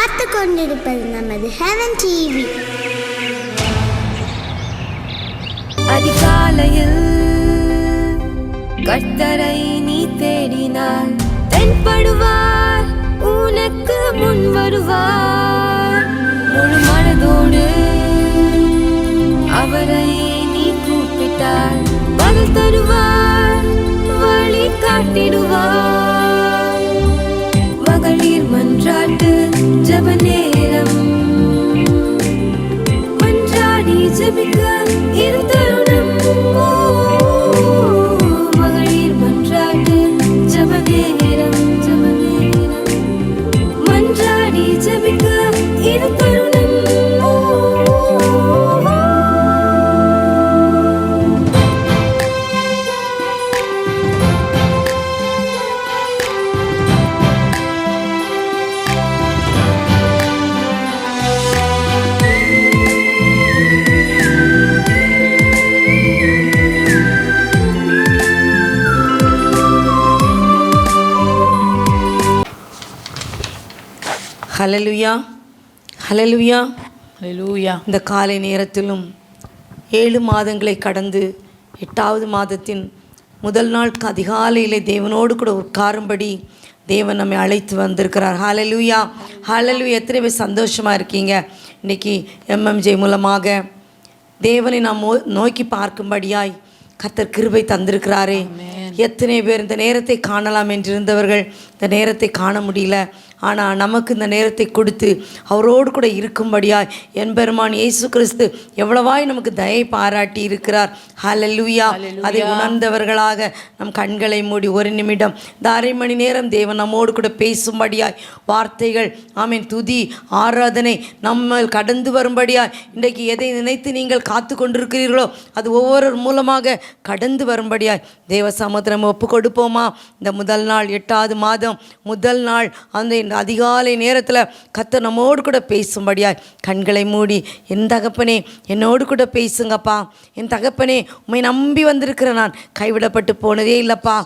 பார்த்து கொண்டிருப்பது நமது ஹெவன் டிவி. அதிகாலையில் கர்த்தரை நீ தேடினால் தென்படுவார், உனக்கு முன் வருவார். முழு மனதோடு அவரை நீ கூப்பிட்டால் பதில் தருவார், வழி காட்டிடுவார். மகளிர் மன்றாட்டு ஜெப நேரம், மன்றாடி ஜெபிக்க இது தருணம். மகளிர் மன்றாட்டு ஜெப நேரம், மன்றாடி ஜெபிக்க இது தருணம். ஹல்லேலூயா, ஹல்லேலூயா, ஹல்லேலூயா. இந்த காலை நேரத்திலும் 7 மாதங்களை கடந்து 8வது மாதத்தின் முதல் நாள் அதிகாலையிலே தேவனோடு கூட உட்காரும்படி தேவன் நம்மை அழைத்து வந்திருக்கிறார். ஹல்லேலூயா, ஹல்லேலூயா. எத்தனை பேர் சந்தோஷமாக இருக்கீங்க? இன்றைக்கி MMJ மூலமாக தேவனை நாம் நோக்கி பார்க்கும்படியாய் கர்த்தர் கிருபை தந்திருக்கிறாரே. எத்தனை பேர் இந்த நேரத்தை காணலாம் என்றிருந்தவர்கள் இந்த நேரத்தை காண முடியல. ஆனால் நமக்கு இந்த நேரத்தை கொடுத்து அவரோடு கூட இருக்கும்படியாய் எம்பெருமான் இயேசு கிறிஸ்து எவ்வளவாய் நமக்கு தயை பாராட்டி இருக்கிறார். ஹல்லேலூயா. அதை உணர்ந்தவர்களாக நம் கண்களை மூடி ஒரு நிமிடம் இந்த அரை மணி நேரம் தேவன் நம்மோடு கூட பேசும்படியாய் வார்த்தைகள், ஆமீன், துதி, ஆராதனை நம்ம கடந்து வரும்படியாய் இன்றைக்கு எதை நினைத்து நீங்கள் காத்து கொண்டிருக்கிறீர்களோ அது ஒவ்வொரு மூலமாக கடந்து வரும்படியாய் தேவ சமுத்திரம் ஒப்பு கொடுப்போமா? இந்த முதல் நாள் 8வது மாதம் முதல் நாள் அந்த அதிகாலை நேரத்தில் கர்த்தர் நம்மோடு கூட பேசும்படியாய் கண்களை மூடி, என் தகப்பனே என்னோடு கூட பேசுங்கப்பா, என் தகப்பனே உம்மை நம்பி வந்திருக்கிற நான் கைவிடப்பட்டு போனதே இல்லைப்பா,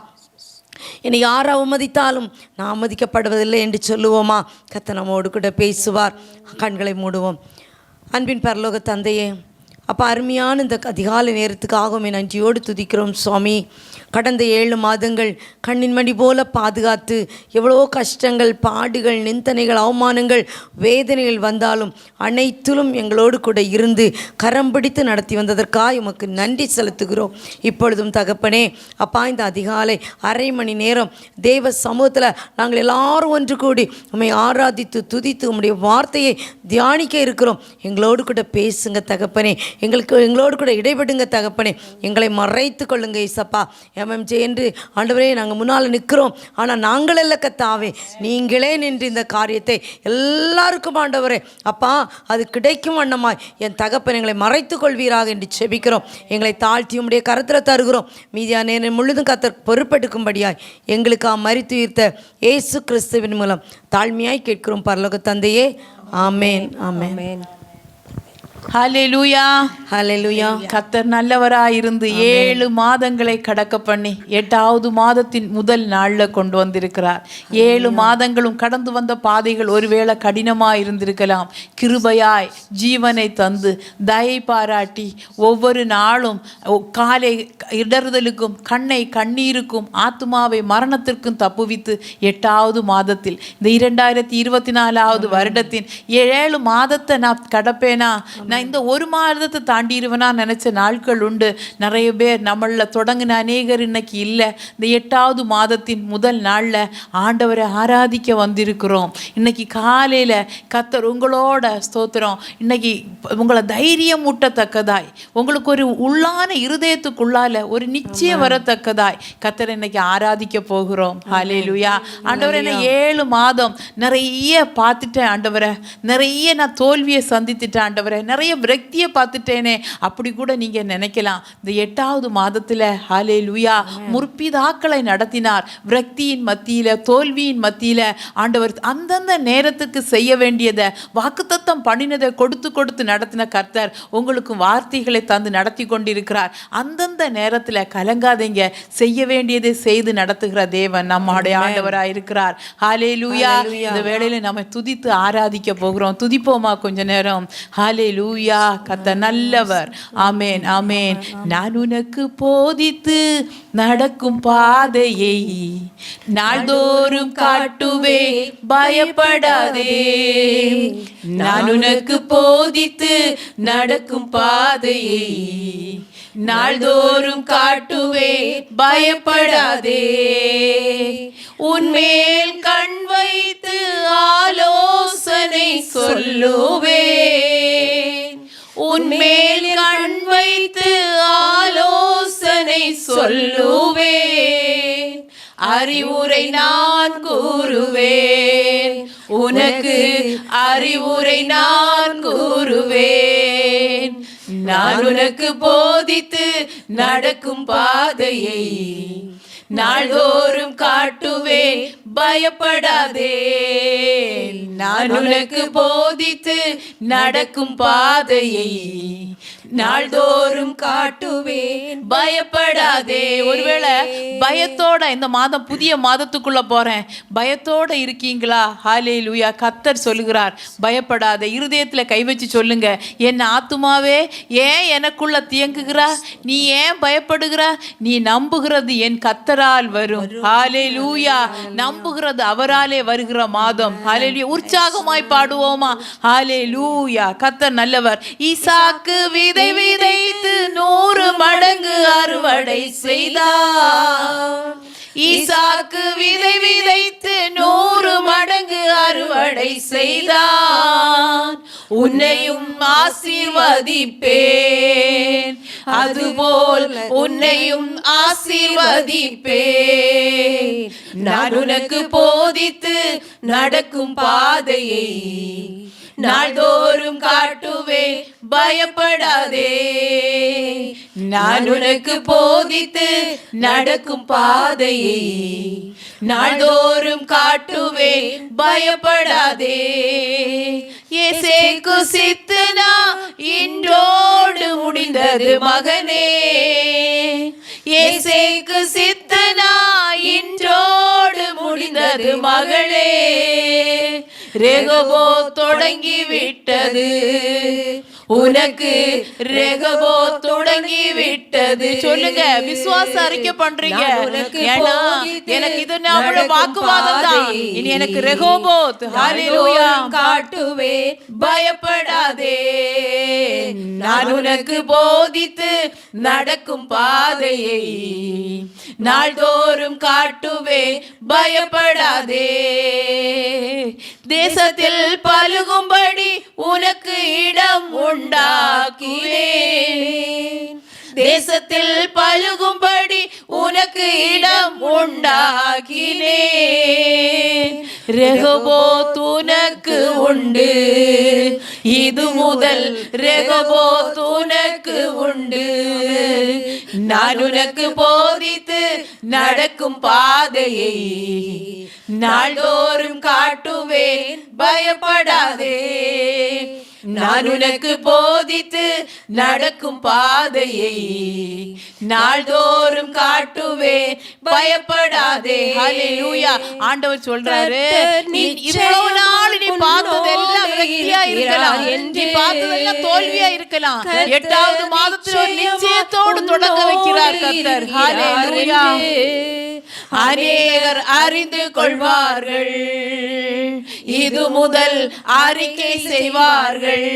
என்னை யார் அவமதித்தாலும் நான் அவமதிக்கப்படுவதில்லை என்று சொல்லுவோமா? கர்த்தர் நம்மோடு கூட பேசுவார். கண்களை மூடுவோம். அன்பின் பரலோக தந்தையே, அப்போ அருமையான இந்த அதிகாலை நேரத்துக்காகவும் என் நன்றியோடு துதிக்கிறோம் சுவாமி. கடந்த 7 மாதங்கள் கண்ணின் மணி போல பாதுகாத்து எவ்வளோ கஷ்டங்கள், பாடுகள், நிந்தனைகள், அவமானங்கள், வேதனைகள் வந்தாலும் அனைத்திலும் எங்களோடு கூட இருந்து கரம் பிடித்து நடத்தி வந்ததற்காக உமக்கு நன்றி செலுத்துகிறோம். இப்பொழுதும் தகப்பனே அப்பா, இந்த அதிகாலை அரை மணி நேரம் தேவ சமூகத்தில் நாங்கள் எல்லாரும் ஒன்று கூடி உம்மை ஆராதித்து துதித்து உம்முடைய வார்த்தையை தியானிக்க இருக்கிறோம். எங்களோடு கூட பேசுங்க தகப்பனே, எங்களோடு கூட இடைபடுங்க தகப்பனே, எங்களை மறைத்து கொள்ளுங்க இசப்பா. MMJ என்று ஆண்டவரே நாங்கள் முன்னால் நிற்கிறோம், ஆனால் நாங்கள் அல்ல கர்த்தாவே, நீங்களே நின்று இந்த காரியத்தை எல்லாருக்கும் ஆண்டவரே அப்பா அது கிடைக்கும் வண்ணமாய் என் தகப்பன் எங்களை மறைத்து கொள்வீராக என்று செபிக்கிறோம். எங்களை தாழ்த்தி உம்முடைய கரத்தில் தருகிறோம். மீதியான நேரம் முழுதும் கர்த்தர் பொறுப்பெடுக்கும்படியாய் எங்களுக்காக மரித்து உயிர்த்த இயேசு கிறிஸ்துவின் மூலம் தாழ்மையாய் கேட்கிறோம் பரலோக தந்தையே. ஆமேன், ஆமேன். ஹல்லேலூயா, ஹல்லேலூயா. கர்த்தர் நல்லவராயிருந்து 7 மாதங்களை கடக்க பண்ணி 8வது மாதத்தின் முதல் நாளில் கொண்டு வந்திருக்கிறார். 7 மாதங்களும் கடந்து வந்த பாதைகள் ஒருவேளை கடினமாக இருந்திருக்கலாம். கிருபையாய் ஜீவனை தந்து தயை பாராட்டி ஒவ்வொரு நாளும் காலை இடறுதலுக்கும் கண்ணை கண்ணீருக்கும் ஆத்துமாவை மரணத்திற்கும் தப்புவித்து 8வது மாதத்தில் இந்த 2024வது வருடத்தின் 7 மாதத்தை நான் கடப்பேனா, நான் இந்த 1 மாதத்தை தாண்டிடுவேனா நினச்ச நாட்கள் உண்டு. நிறைய பேர் நம்மளில் தொடங்கின அநேகர் இன்னைக்கு இல்லை. இந்த 8வது மாதத்தின் முதல் நாளில் ஆண்டவரை ஆராதிக்க வந்திருக்கிறோம். இன்னைக்கு காலையில் கர்த்தர் உங்களோட ஸ்தோத்திரம் இன்னைக்கு உங்களை தைரியம் ஊட்டத்தக்கதாய், உங்களுக்கு ஒரு உள்ளான இருதயத்துக்குள்ளால ஒரு நிச்சயம் வரத்தக்கதாய் கர்த்தர் இன்னைக்கு ஆராதிக்க போகிறோம். ஹல்லேலூயா. ஆண்டவரை நான் 7 மாதம் நிறைய பார்த்துட்டேன் ஆண்டவரை, நிறைய நான் தோல்வியை சந்தித்துட்டேன் ஆண்டவரை, நிறைய நிறைய விரக்தியை பார்த்துட்டேனே அப்படி கூட நீங்க நினைக்கலாம். இந்த 8வது மாதத்துல ஹல்லேலூயா முற்பிதாக்களை நடத்தினார். விரக்தியின் மத்தியில, தோல்வியின் மத்தியில ஆண்டவர் அந்தந்த நேரத்துக்கு செய்ய வேண்டியதை வாக்குத்தத்தம் பண்ணினதை கொடுத்து நடத்தின கர்த்தர் உங்களுக்கு வார்த்தைகளை தந்து நடத்தி கொண்டிருக்கிறார். அந்தந்த நேரத்துல கலங்காதீங்க, செய்ய வேண்டியதை செய்து நடத்துகிற தேவன் நம்முடைய ஆண்டவராய் இருக்கிறார். ஹல்லேலூயா. இந்த வேளையில நம்ம துதித்து ஆராதிக்க போகிறோம். துதிப்போமா கொஞ்ச நேரம்? ஹல்லேலூயா. கர்த்தர் நல்லவர். ஆமென், ஆமென். நான் உனக்கு போதித்து நடக்கும் பாதையை நாள்தோறும் காட்டுவே, பயப்படாதே. நான் உனக்கு போதித்து நடக்கும் பாதையை நாள்தோறும் காட்டுவே, பயப்படாதே. உன்மேல் கண் வைத்து ஆலோசனை சொல்லுவேன். உன்மேல் கண் வைத்து ஆலோசனை சொல்லுவேன். அறிவுரை நான் கூறுவேன், உனக்கு அறிவுரை நான் கூறுவேன். நான் உனக்கு போதித்து நடக்கும் பாதையை நாள்தோறும் காட்டுவேன், பயப்படாதே. நான் உனக்கு போதித்து நடக்கும் பாதையை நாள்தோறும் காட்டுவேன், பயப்படாதே. ஒருவேளை பயத்தோட இந்த மாதம், புதிய மாதத்துக்குள்ள போறேன், பயத்தோட இருக்கீங்களா? ஹல்லேலூயா. கர்த்தர் சொல்லுகிறார், பயப்படாதே. இருதயத்துல கை வச்சு சொல்லுங்க, என் ஆத்துமாவே ஏன் எனக்குள்ள தியங்குகிறா? நீ ஏன் பயப்படுகிற? நீ நம்புகிறது என் கர்த்தரால் வரும். ஹல்லேலூயா. நம்புகிறது அவராலே வருகிற மாதம். ஹல்லேலூயா. உற்சாகமாய் பாடுவோமா? ஹல்லேலூயா. கர்த்தர் நல்லவர். ஈசாக்கு விதைத்து 100 மடங்கு அறுவடை செய்தார். ஈசாக்கு விதைத்து 100 மடங்கு அறுவடை செய்தான். உன்னையும் ஆசீர்வதிப்பேன், அதுபோல் உன்னையும் ஆசீர்வதிப்பேன். நான் உனக்கு போதித்து நடக்கும் பாதையை நாள்தோறும் காட்டுவேன், பயப்படாதே. நான் உனக்கு போதித்து நடக்கும் பாதையை நாள்தோறும் காட்டுவேன், பயப்படாதே. ஏசேக்கு சித்தனா இன்றோடு முடிந்தது மகனே. ஏசேக்கு சித்தனா இன்றோடு முடிந்தது மகளே. ரெகோபோ தொடங்கி விட்டது உனக்கு, ரெகோபோ தொடங்கி விட்டது. சொல்லுங்க, விசுவாச அறிக்கை பண்றீங்க. ஏன்னா எனக்கு இது நம்மளோட வாக்குவாதம் தான். இனி எனக்கு ரெகோபோத் ஹல்லேலூயா காட்டுவே, பயப்படாதே. நான் உனக்கு போதித்து நடக்கும் பாதையை நாள்தோறும் காட்டுவே, பயப்படாதே. தேசத்தில் பலுகும்படி உனக்கு இடம் உண்டாக்கினேன். தேசத்தில் பலுகும்படி உனக்கு இடம் உண்டாக்கினேன். ரெகோபோத் உனக்கு உண்டு, இது முதல் ரெகோபோத் உனக்கு உண்டு. நான் உனக்கு போதித்து நடக்கும் பாதையை நாள்தோறும் காட்டுவேன், பயப்படாதே. நான் உனக்கு போதித்து நடக்கும் பாதையை நாள்தோறும் காட்டுவேன், பயப்படாதே. ஹல்லேலூயா. ஆண்டவர் சொல்றாரு, நீ இவ்வளவு நாள் நீ பார்த்ததெல்லாம் வெற்றியா இருக்கலாம், நீ பார்த்ததெல்லாம் தோல்வியா இருக்கலாம். 8வது மாதத்தில் ஒரு நிச்சயத்தோடு தொடங்க வைக்கிறார் கர்த்தர். ஹல்லேலூயா. அநேகர் அறிந்து கொள்வார்கள், இது முதல் அறிக்கை செய்வார்கள்.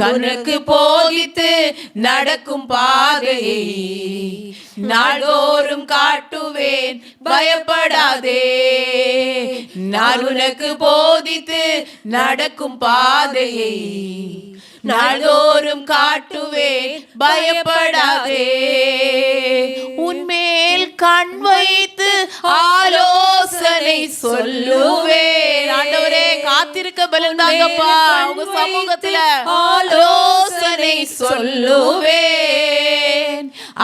தனக்கு போதித்து நடக்கும் பாதையை நாள்தோறும் காட்டுவேன், பயப்படாதே. நான் உனக்கு போதித்து நடக்கும் பாதையை நாள்தோறும் காட்டுவேன், பயப்படாதே. உன்மேல் கண் வைத்து ஆலோசனை சொல்லுவேன். ஆண்டவரே காத்திருக்க பலன் தாங்கப்பா. உங்க சமூகத்துல ஆலோசனை சொல்லுவேன்,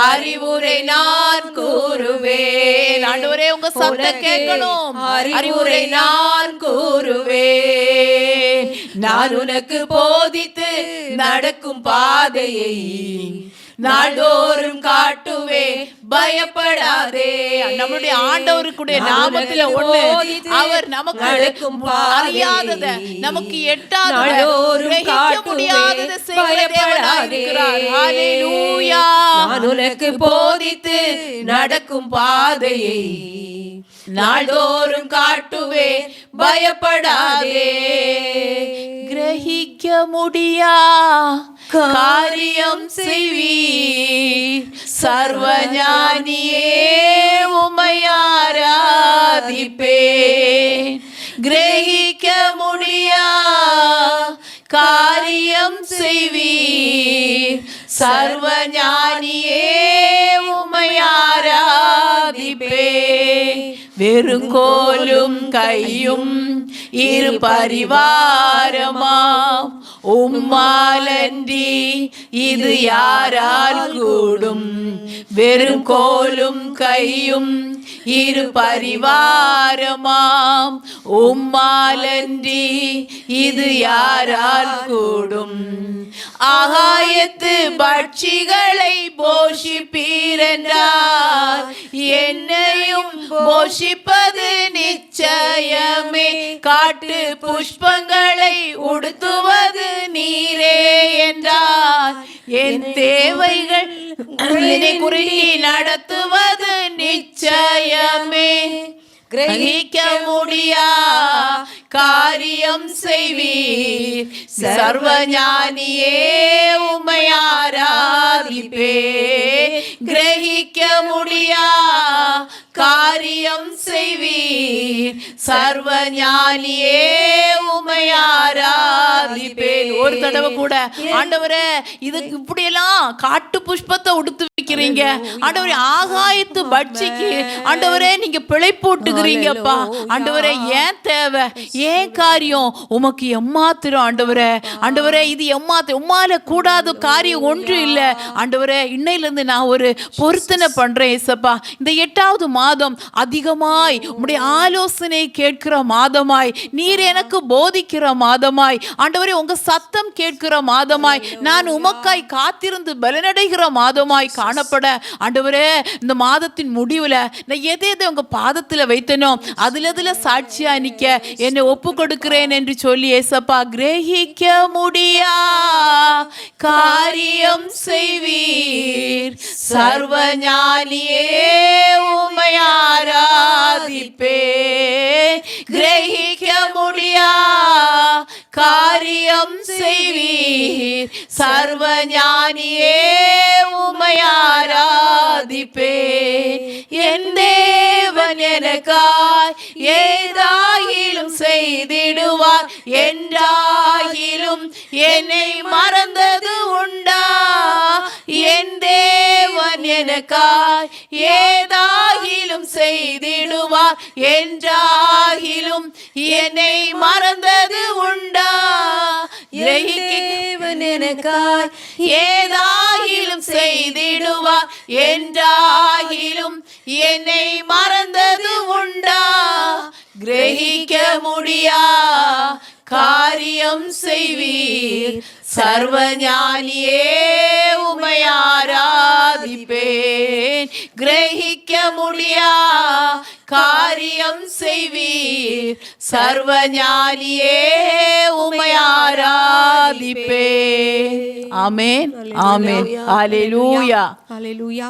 அறிவுரை நான் கூறுவேன். ஆண்டவரே உங்க சத்தம் கேட்கணும். அறிவுரை நான் கூறுவேன், நான் உனக்கு போதித்து நடக்கும் பாதையை நாள்தோறும் காட்டுவே, பயப்படாதே. நம்மளுடைய ஆண்டவருக்குடைய நாமத்துல ஒண்ணு, அவர் நமக்கு அறியாதத, நமக்கு எட்டாதத, கிரகிக்க முடியாதத செய்கிற தேவனாய் இருக்கிறார். ஹல்லேலூயா. நான் உனக்கு போதித்து நடக்கும் பாதையை நாள்தோறும் காட்டுவே, பயப்படாதே. கிரகிக்க முடியா காரியம் செய்வீர், சர்வஞானியே உம்மை ஆராதிப்பேன். கிரகிக்க முடியா காரியம் செய்வீர், சர்வஞானியே உம்மை ஆராதிப்பேன். வெறுங்கோலும் கையும் இரு பரிவாரமாம் உம்மாலன்றி இது யாரால் கூடும். வெறுங்கோலும் கையும் இரு பரிவாரமாம் உம்மாலன்றி இது யாரால் கூடும். ஆகாயத்து பட்சிகளை போஷிப்பீரென்றார், என்னையும் போஷிப்பது நிச்சயமே. காட்டு புஷ்பங்களை உடுத்துவது நீரே என்றார், என் தேவைகள் குறுகி நடத்துவது நிச்சயமே. கிரகிக்க முடியா காரியம் செய்வீர், சர்வஞானியே உம்மை ஆராதிப்பேன். கிரகிக்க முடியா காரியம் செய்வீர், சர்வஞானியே உம்மை ஆராதிப்பேன். ஒரு தடவை கூட ஆண்டவரே இதுக்கு இப்படியெல்லாம் காட்டு புஷ்பத்தை உடுத்து வைக்கிறீங்க, ஆண்டவரே ஆகாயத்து பட்சிக்கு ஆண்டவரே நீங்க பிழை போட்டுக்கிறீங்கப்பா. ஆண்டவரே ஏன் தேவை, ஏன் காரியம் உமக்கு எம்மாத்திரம். ஆண்டவரே ஆண்டவரே இது எம்மாத்திரம், உம்மால கூடாத காரியம் ஒன்று இல்லை. ஆண்டவரே இன்னையில இருந்து நான் ஒரு பொருத்தனை பண்றேன் ஏசப்பா. இந்த 8வது மாதம் அதிகமாய் உம்முடைய ஆலோசனை கேட்கிற மாதமாய், நீர் எனக்கு போதிக்கிற மாதமாய், ஆண்டவரே உங்க சத்தம் கேட்கிற மாதமாய், நான் உமக்காய் காத்திருந்து பலனடைகிற மாதமாய் காணப்பட ஆண்டவரே இந்த மாதத்தின் முடிவுல நான் எதை உங்க பாதத்துல வைத்தனோ அதுல சாட்சியா நிக்க என்னை ஒப்பு கொடுக்கிறேன் என்று சொல்லி ஏசப்பா. கிரகிக்க முடியா காரியம் செய்வீர், சர்வஞானியே உம்மை ஆராதிப்பேன். கிரகிக்க முடியா காரியம் செய்வீர், சர்வஞானியே உம்மை ஆராதிப்பேன். என் தேவன் எனக்காய் ஏதாயிலும் செய்திடுவார், என்றாகிலும் என்னை மறந்தது உண்டா. என் தேவன் எனக்காய் ஏதாகிலும் செய்திடுவார், என்றாகிலும் என்னை மறந்தது உண்டா. தேவன் எனக்காய் ஏதாகிலும் செய்திடுவார், என்றாகிலும் என்னை மறந்தது உண்டா. கிரகிக்க முடியா காரியம் செய்வீர், சர்வஞானியே உம்மை ஆராதிப்பேன். கிரகிக்க முடியா காரியம் செய்வீர், சர்வஞானியே உம்மை ஆராதிப்பேன். ஆமென் ஆமென். ஹல்லேலூயா ஹல்லேலூயா.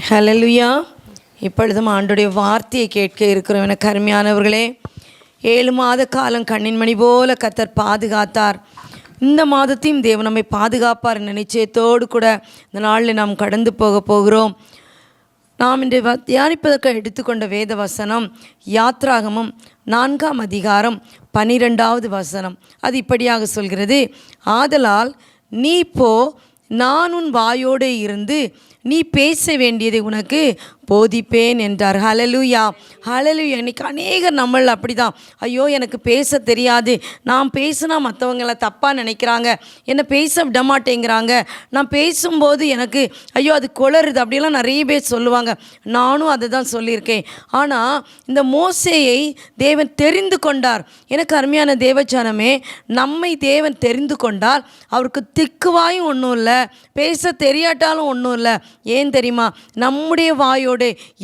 ஹல்லேலூயா. இப்பொழுதும் ஆண்டுடைய வார்த்தையை கேட்க இருக்கிறோம். எனக்கு அருமையானவர்களே, 7 மாத காலம் கண்ணின் மணி போல கர்த்தர் பாதுகாத்தார். இந்த மாதத்தையும் தேவன் நம்மை பாதுகாப்பார் என்ற நிச்சயத்தோடு கூட இந்த நாளில் நாம் கடந்து போகிறோம். நாம் இன்று தியானிப்பதற்கு எடுத்துக்கொண்ட வேத வசனம் யாத்ராகமம் 4ஆம் அதிகாரம் 12வது வசனம். அது இப்படியாக சொல்கிறது, ஆதலால் நீ போ, நான் உன் வாயோடே இருந்து நீ பேச வேண்டியதை உனக்கு போதிப்பேன் என்றார். ஹல்லேலூயா, ஹல்லேலூயா. இன்னைக்கு அநேகர் நம்மள அப்படி தான், ஐயோ எனக்கு பேச தெரியாது, நான் பேசுனா மற்றவங்களை தப்பாக நினைக்கிறாங்க, என்னை பேச விட மாட்டேங்கிறாங்க, நான் பேசும்போது எனக்கு ஐயோ அது குளறுது, அப்படிலாம் நிறைய பேர் சொல்லுவாங்க. நானும் அதை தான் சொல்லியிருக்கேன். ஆனால் இந்த மோசேயை தேவன் தெரிந்து கொண்டார். எனக்கு அருமையான தேவஜனமே, நம்மை தேவன் தெரிந்து கொண்டால் அவருக்கு திக்குவாயும் ஒன்றும் இல்லை, பேச தெரியாட்டாலும் ஒன்றும் இல்லை. ஏன் தெரியுமா? நம்முடைய வாயோடு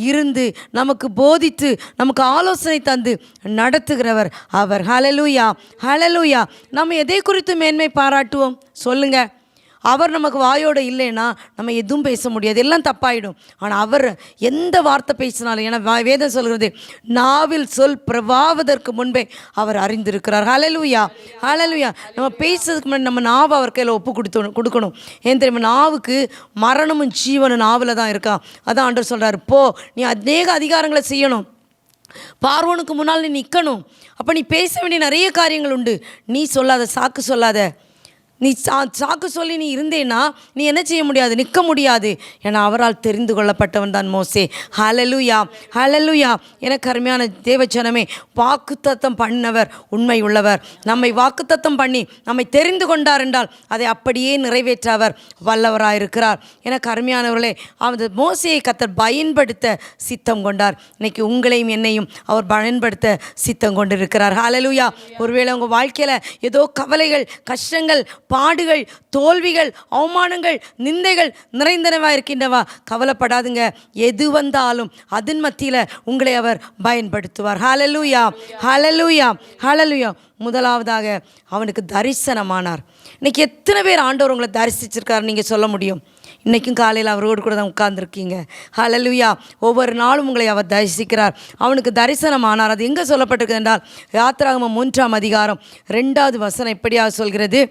இருந்து நமக்கு போதித்து நமக்கு ஆலோசனை தந்து நடத்துகிறவர் அவர். ஹல்லேலூயா, ஹல்லேலூயா. நம்ம எதை குறித்து மேன்மை பாராட்டுவோம் சொல்லுங்க? அவர் நமக்கு வாயோடு இல்லைன்னா நம்ம எதுவும் பேச முடியாது, எல்லாம் தப்பாயிடும். ஆனால் அவர் எந்த வார்த்தை பேசினாலும், ஏன்னா வேதம் சொல்கிறது, நாவில் சொல் பிரவாவதற்கு முன்பே அவர் அறிந்திருக்கிறார். ஹல்லேலூயா, ஹல்லேலூயா. நம்ம பேசுறதுக்கு முன்னாடி நம்ம நாவை அவர் கையில் ஒப்பு கொடுக்கணும். ஏன் தெரியுமா? நாவுக்கு மரணமும் ஜீவனும் நாவில் தான் இருக்கான். அதான் ஆண்டவர் சொல்கிறார், போ நீ அநேக அதிகாரங்களை செய்யணும், பார்வோனுக்கு முன்னால் நீ நிற்கணும். அப்போ நீ பேச வேண்டிய நிறைய காரியங்கள் உண்டு. நீ சொல்லாத, சாக்கு சொல்லாத. நீ சாக்கு சொல்லி நீ இருந்தேன்னா நீ என்ன செய்ய முடியாது, நிற்க முடியாது. ஏன்னா அவரால் தெரிந்து கொள்ளப்பட்டவன் தான் மோசே. ஹல்லேலூயா, ஹல்லேலூயா. எனக்கு அருமையான தேவஜனமே, வாக்குத்தத்தம் பண்ணவர் உண்மை உள்ளவர். நம்மை வாக்குத்தத்தம் பண்ணி நம்மை தெரிந்து கொண்டார் என்றால் அதை அப்படியே நிறைவேற்ற அவர் வல்லவராயிருக்கிறார். எனக்கு அருமையானவர்களே, அந்த மோசேயை கர்த்தர் பயன்படுத்த சித்தம் கொண்டார். இன்னைக்கு உங்களையும் என்னையும் அவர் பயன்படுத்த சித்தம் கொண்டிருக்கிறார். ஹல்லேலூயா. ஒருவேளை உங்கள் வாழ்க்கையில் ஏதோ கவலைகள், கஷ்டங்கள், பாடுகள், தோல்விகள், அவமானங்கள், நிந்தைகள் நிறைந்தனவாக இருக்கின்றவா, கவலைப்படாதுங்க. எது வந்தாலும் அதன் மத்தியில் உங்களை அவர் பயன்படுத்துவார். ஹல்லேலூயா, ஹல்லேலூயா, ஹல்லேலூயா. முதலாவதாக அவனுக்கு தரிசனமானார். இன்னைக்கு எத்தனை பேர் ஆண்டவர் உங்களை தரிசிச்சிருக்காரு நீங்கள் சொல்ல முடியும்? இன்றைக்கும் காலையில் அவரோடு கூட தான் உட்கார்ந்துருக்கீங்க. ஹல்லேலூயா. ஒவ்வொரு நாளும் உங்களை அவர் தரிசிக்கிறார். அவனுக்கு தரிசனமானார். அது எங்கே சொல்லப்பட்டிருக்கு என்றால், யாத்திராகமம் 3ஆம் அதிகாரம் 2வது வசனம் இப்படியாக சொல்கிறது,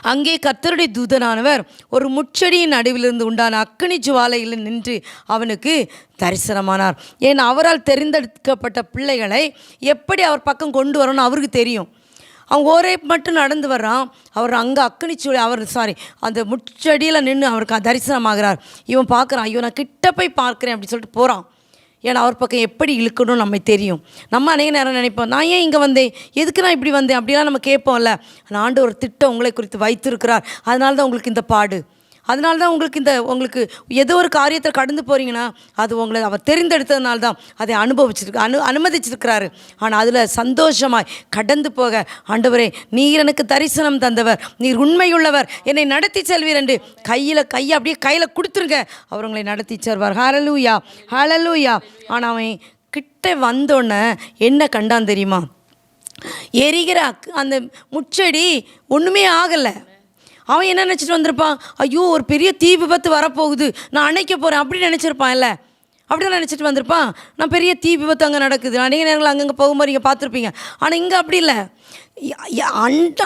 அங்கே கர்த்தருடைய தூதனானவர் ஒரு முட்செடியின் நடுவிலிருந்து உண்டான அக்கினி ஜுவாலையில் நின்று அவனுக்கு தரிசனமானார். ஏன் அவரால் தெரிந்தெடுக்கப்பட்ட பிள்ளைகளை எப்படி அவர் பக்கம் கொண்டு வரணும்னு அவருக்கு தெரியும். அவன் ஒரே மட்டும் நடந்து வர்றான், அவர் அங்கே அந்த முட்செடியில் நின்று அவருக்கு தரிசனமாகிறார். இவன் பார்க்குறான், ஐயோ நான் கிட்ட போய் பார்க்குறேன் அப்படின்னு சொல்லிட்டு போகிறான். ஏன்னா அவர் பக்கம் எப்படி இழுக்கணும்னு நம்ம தெரியும். நம்ம அநேக நேரம் நினைப்போம், நான் ஏன் இங்கே வந்தேன், எதுக்கு நான் இப்படி வந்தேன் அப்படிலாம் நம்ம கேட்போம்ல. ஆனால் ஆண்டவர் ஒரு திட்டம் உங்களை குறித்து வைத்திருக்கிறார். அதனால தான் உங்களுக்கு இந்த பாடு, அதனால தான் உங்களுக்கு ஏதோ ஒரு காரியத்தை கடந்து போகிறீங்கன்னா அது உங்களை அவர் தெரிந்தெடுத்ததுனால தான் அதை அனுமதிச்சிருக்கிறாரு. ஆனால் அதில் சந்தோஷமாய் கடந்து போக, ஆண்டவரே நீர் எனக்கு தரிசனம் தந்தவர், நீர் உண்மையுள்ளவர், என்னை நடத்தி செல்வீர் என்று கையை அப்படியே கையில் கொடுத்துருங்க, அவர் உங்களை நடத்தி செல்வார். ஹல்லேலூயா, ஹல்லேலூயா. ஆனால் அவன் கிட்ட வந்தோடனே என்ன கண்டான் தெரியுமா? எரிகிற அந்த முச்செடி ஒன்றுமே ஆகலை. அவன் என்ன நினச்சிட்டு வந்திருப்பான்? ஐயோ ஒரு பெரிய தீ விபத்து வரப்போகுது, நான் அணைக்க போகிறேன் அப்படின்னு நினச்சிருப்பான். இல்லை, அப்படி தான் நினச்சிட்டு வந்திருப்பான். நான் பெரிய தீ விபத்து அங்கே நடக்குது, அநேக நேரங்கள் அங்கங்கே போகும்போது நீங்கள் பார்த்துருப்பீங்க. ஆனால் இங்கே அப்படி இல்லை.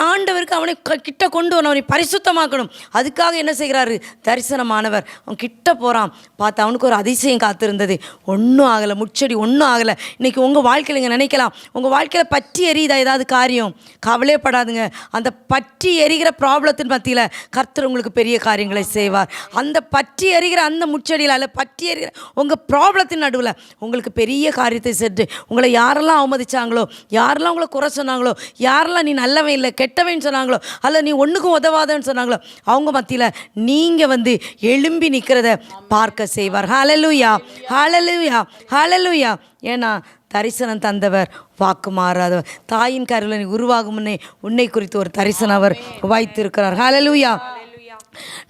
ஆண்டவருக்கு அவனை கிட்ட கொண்டு வரணும், அவனை பரிசுத்தமாக்கணும். அதுக்காக என்ன செய்கிறாரு? தரிசனமானவர் அவன் கிட்ட போகிறான். பார்த்து அவனுக்கு ஒரு அதிசயம் காத்திருந்தது. ஒன்றும் ஆகலை, முச்செடி ஒன்றும் ஆகலை. இன்றைக்கி உங்கள் வாழ்க்கையில் நீங்கள் நினைக்கலாம், உங்கள் வாழ்க்கையில் பற்றி எரியுதா ஏதாவது காரியம்? கவலைப்படாதுங்க. அந்த பற்றி எரிகிற ப்ராப்ளத்தின் மத்தியில் கர்த்தர் உங்களுக்கு பெரிய காரியங்களை செய்வார். அந்த பற்றி எரிகிற அந்த முச்செடியில் அல்ல, பற்றி எரிகிற உங்கள் ப்ராப்ளத்தின் நடுவில் உங்களுக்கு பெரிய காரியத்தை சென்று உங்களை யாரெல்லாம் அவமதிச்சாங்களோ, யாரெல்லாம் உங்களை குறை சொன்னாங்களோ, யாரெல்லாம் நீ நல்லவன் இல்லை கெட்டவன் சொன்னாங்களோ, அல்ல நீ ஒன்றுக்கும் உதவாதன்னு சொன்னாங்களோ, அவங்க மத்தியில் நீங்கள் எழும்பி நிற்கிறத பார்க்க செய்வார். ஹல்லேலூயா, ஹல்லேலூயா, ஹல்லேலூயா. ஏன்னா தரிசனம் தந்தவர் வாக்கு மாறாதவர். தாயின் கருவில் நீ உருவாகும் முன்னே உன்னை குறித்து ஒரு தரிசனம் அவர் வைத்திருக்கிறார். ஹல்லேலூயா.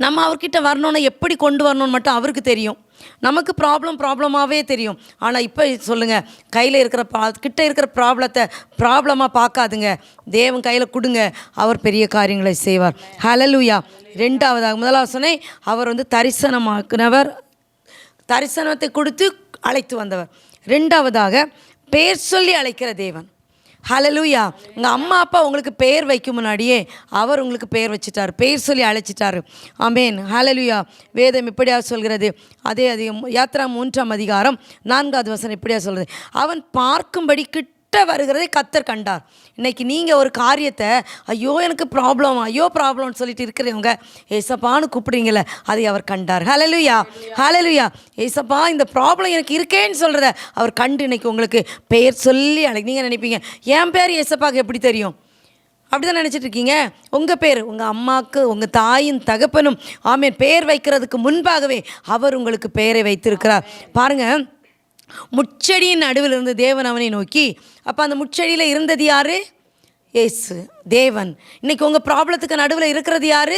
நம்ம அவர்கிட்ட வரணும்னா எப்படி கொண்டு வரணும்னு மட்டும் அவருக்கு தெரியும். நமக்கு ப்ராப்ளமாகவே தெரியும். ஆனால் இப்போ சொல்லுங்கள், கையில் இருக்கிற கிட்ட இருக்கிற ப்ராப்ளமாக பார்க்காதுங்க. தேவன் கையில் கொடுங்க, அவர் பெரிய காரியங்களை செய்வார். ஹல்லேலூயா. ரெண்டாவதாக, முதலாவது சொன்னேன், அவர் தரிசனமாக்குனவர், தரிசனத்தை கொடுத்து அழைத்து வந்தவர். ரெண்டாவதாக பேர் சொல்லி அழைக்கிற தேவன். ஹல்லேலூயா. உங்கள் அம்மா அப்பா உங்களுக்கு பெயர் வைக்கும் முன்னாடியே அவர் உங்களுக்கு பெயர் வச்சுட்டார், பெயர் சொல்லி அழைச்சிட்டாரு. ஆமென், ஹல்லேலூயா. வேதம் இப்படியா சொல்கிறது, அதே யாத்திரா 3ஆம் அதிகாரம் 4வது வசனம் இப்படியா சொல்கிறது, அவன் பார்க்கும்படி கிட்ட வருகிறதை கர்த்தர் கண்டார். இன்னைக்கு நீங்கள் ஒரு காரியத்தை ஐயோ எனக்கு ப்ராப்ளம் ஐயோ ப்ராப்ளம்னு சொல்லிட்டு இருக்கிறவங்க ஏசப்பான்னு கூப்பிடுறீங்களே, அதை அவர் கண்டார். ஹல்லேலூயா, ஹல்லேலூயா. ஏசப்பா இந்த ப்ராப்ளம் எனக்கு இருக்கேன்னு சொல்கிறத அவர் கண்டு இன்னைக்கு உங்களுக்கு பெயர் சொல்லி நீங்கள் நினைப்பீங்க, என் பேர் ஏசப்பாவுக்கு எப்படி தெரியும்? அப்படி தான் நினச்சிட்டு இருக்கீங்க. உங்கள் பேர் உங்கள் அம்மாவுக்கு உங்கள் தாயின் தகப்பனும் ஆமேன் பேர் வைக்கிறதுக்கு முன்பாகவே அவர் உங்களுக்கு பெயரை வைத்திருக்கிறார். பாருங்கள், முச்செடியின் நடுவில் இருந்து தேவன் அவனை நோக்கி, அப்போ அந்த முச்செடியில் இருந்தது யார்? இயேசு தேவன். இன்னைக்கு உங்கள் ப்ராப்ளத்துக்கு நடுவில் இருக்கிறது யார்?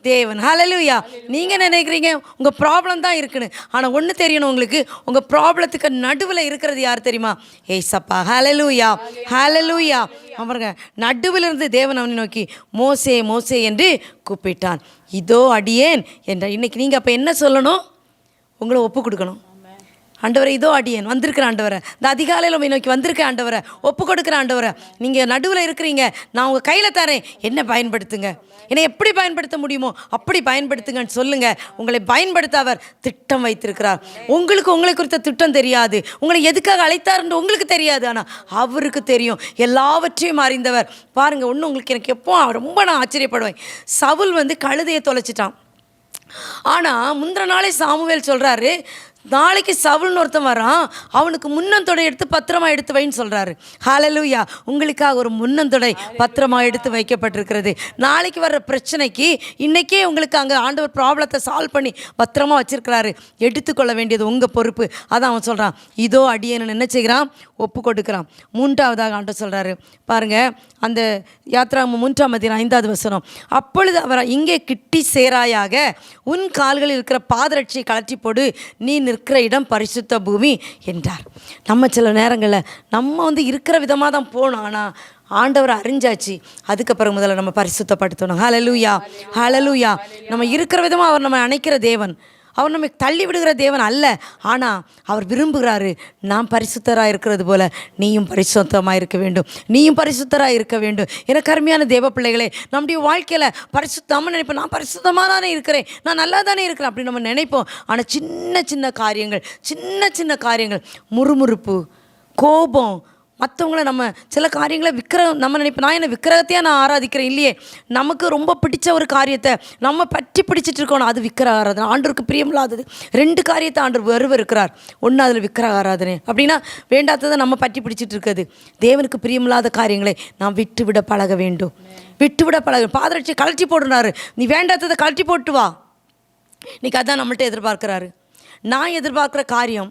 தேவன். ஹல்லேலூயா. நீங்கள் நினைக்கிறீங்க உங்கள் ப்ராப்ளம் தான் இருக்குன்னு, ஆனால் ஒன்று தெரியணும் உங்களுக்கு, உங்கள் ப்ராப்ளத்துக்கு நடுவில் இருக்கிறது யார் தெரியுமா? ஏசப்பா. ஹல்லேலூயா, ஹல்லேலூயா. பாருங்க, நடுவில் இருந்து தேவன் அவனை நோக்கி மோசே மோசே என்று கூப்பிட்டான். இதோ அடியேன் என்ற. இன்னைக்கு நீங்கள் அப்போ என்ன சொல்லணும்? உங்களை ஒப்பு கொடுக்கணும். ஆண்டவரை இதோ அடியேன் வந்திருக்கிற ஆண்டவரை, இந்த அதிகாலையில் உண்மை நோக்கி வந்திருக்க ஆண்டவரை, ஒப்பு கொடுக்குற ஆண்டவரை, நீங்கள் நடுவில் இருக்கிறீங்க, நான் உங்கள் கையில் தரேன், என்ன பயன்படுத்துங்க, என்னை எப்படி பயன்படுத்த முடியுமோ அப்படி பயன்படுத்துங்கன்னு சொல்லுங்கள். உங்களை பயன்படுத்த அவர் திட்டம் வைத்திருக்கிறார். உங்களை குறித்த திட்டம் தெரியாது, உங்களை எதுக்காக அழைத்தார்ன்னு உங்களுக்கு தெரியாது, ஆனால் அவருக்கு தெரியும். எல்லாவற்றையும் அறிந்தவர். பாருங்கள், ஒன்று உங்களுக்கு எனக்கு எப்போ ரொம்ப நான் ஆச்சரியப்படுவேன். சவுல் கழுதையை தொலைச்சிட்டான். ஆனால் முந்தின நாளே சாமுவேல் சொல்கிறாரு, நாளைக்கு சவுல்னு ஒருத்தன் வரான், அவனுக்கு முன்னந்தொடை எடுத்து பத்திரமா எடுத்து வைன்னு சொல்கிறாரு. ஹல்லேலூயா. உங்களுக்காக ஒரு முன்னந்தொடை பத்திரமா எடுத்து வைக்கப்பட்டிருக்கிறது. நாளைக்கு வர்ற பிரச்சனைக்கு இன்றைக்கே உங்களுக்கு அங்கே ஆண்டவர் ப்ராப்ளத்தை சால்வ் பண்ணி பத்திரமா வச்சுருக்கிறாரு. எடுத்துக்கொள்ள வேண்டியது உங்கள் பொறுப்பு. அதான் அவன் சொல்கிறான், இதோ அடியேன்னு என்ன செய்கிறான்? ஒப்பு கொடுக்குறான். மூன்றாவதாக ஆண்டவர் சொல்கிறாரு பாருங்கள், அந்த யாத்ராகமம் 3:5 அப்பொழுது அவர் இங்கே கிட்டி சேராயாக, உன் கால்களில் இருக்கிற பாதரட்சியை கழற்றி போடு, நீ நிற்கிற இடம் பரிசுத்த பூமி என்றார். நம்ம சில நேரங்களில் நம்ம இருக்கிற விதமாக தான் போகணும், ஆனால் ஆண்டவர் அறிஞ்சாச்சு. அதுக்கப்புறம் முதல்ல நம்ம பரிசுத்தப்படுத்தணும். ஹல்லேலூயா, ஹல்லேலூயா. நம்ம இருக்கிற விதமாக அவர் நம்ம அணைக்கிற தேவன், அவர் நம்மை தள்ளி விடுகிற தேவன் அல்ல. ஆனால் அவர் விரும்புகிறாரு, நாம் பரிசுத்தராக இருக்கிறது போல நீயும் பரிசுத்தமாக இருக்க வேண்டும், நீயும் பரிசுத்தராக இருக்க வேண்டும். எனக்கு அருமையான தேவ பிள்ளைகளே, நம்முடைய வாழ்க்கையில் பரிசுத்தமாக நினைப்போம், நான் பரிசுத்தமாக தானே இருக்கிறேன், நான் நல்லா தானே இருக்கிறேன் அப்படின்னு நம்ம நினைப்போம். ஆனால் சின்ன சின்ன காரியங்கள் முறுமுறுப்பு, கோபம், மற்றவங்கள நம்ம சில காரியங்களை நம்ம நினைப்போம், நான் என்ன விக்கிரகத்தையாக நான் ஆராதிக்கிறேன் இல்லையே, நமக்கு ரொம்ப பிடிச்ச ஒரு காரியத்தை நம்ம பற்றி பிடிச்சிட்டு இருக்கணும், அது விக்கிரக ஆராதனை. ஆண்டவருக்கு பிரியமில்லாதது 2 காரியத்தை ஆண்டவர் இருக்கிறார். ஒன்று அதில் விக்கிரக ஆராதனை அப்படின்னா வேண்டாததை நம்ம பற்றி பிடிச்சிட்டு இருக்குது. தேவனுக்கு பிரியமில்லாத காரியங்களை நாம் விட்டுவிட பழக வேண்டும். பாதரட்சியை கழட்டி போடுறாரு, நீ வேண்டாததை கழட்டி போட்டு வா. இன்னைக்கு அதான் நம்மள்ட்ட எதிர்பார்க்குறாரு. நான் எதிர்பார்க்குற காரியம்